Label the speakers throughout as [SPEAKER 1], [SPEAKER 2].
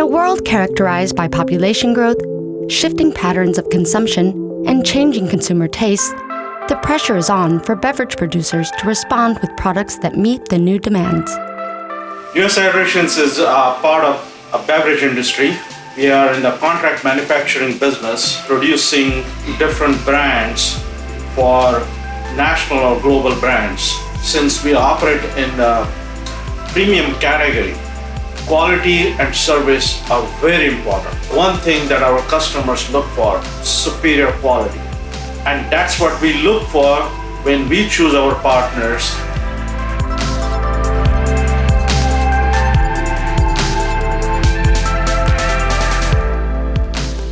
[SPEAKER 1] world characterized by population growth, shifting patterns of consumption, and changing consumer tastes, the pressure is on for beverage producers to respond with products that meet the new demands.
[SPEAKER 2] USHydrations is part of a beverage industry. We are in the contract manufacturing business, producing different brands for national or global brands. Since we operate in the premium category, quality and service are very important. One thing that our customers look for, superior quality. And that's what we look for when we choose our partners.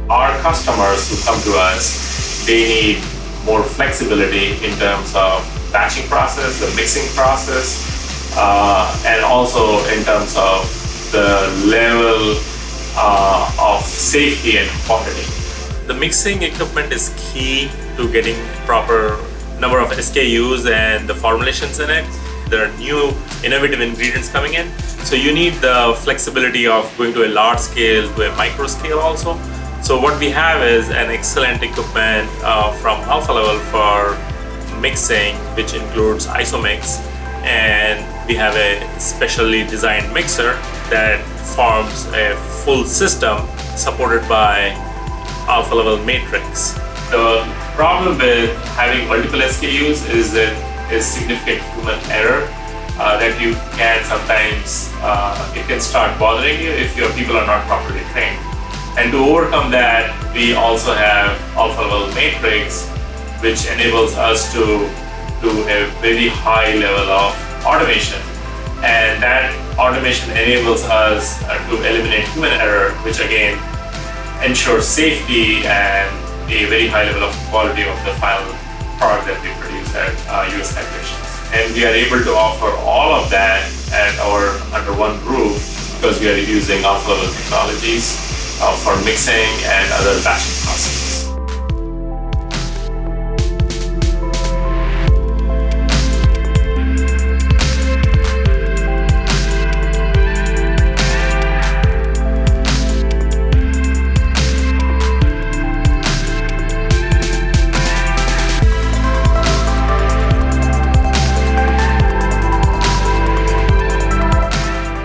[SPEAKER 3] Our customers who come to us, they need more flexibility in terms of batching process, the mixing process, and also in terms of the level of safety and quality. The mixing equipment is key to getting proper number of SKUs and the formulations in it. There are new innovative ingredients coming in. So you need the flexibility of going to a large scale to a micro scale also. So what we have is an excellent equipment from Alfa Laval for mixing, which includes IsoMix, and we have a specially designed mixer that forms a full system supported by Alfa Laval Matrix. The problem with having multiple SKUs is that is significant human error that you can sometimes, it can start bothering you if your people are not properly trained. And to overcome that, we also have Alfa Laval Matrix, which enables us to do a very high level of automation. And that automation enables us to eliminate human error, which again ensures safety and a very high level of quality of the final product that we produce at USHydrations. And we are able to offer all of that under one roof because we are using Alfa Laval technologies for mixing and other batching processes.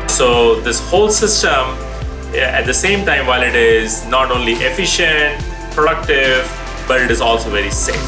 [SPEAKER 3] So this whole system, at the same time, while it is not only efficient, productive, but it is also very safe.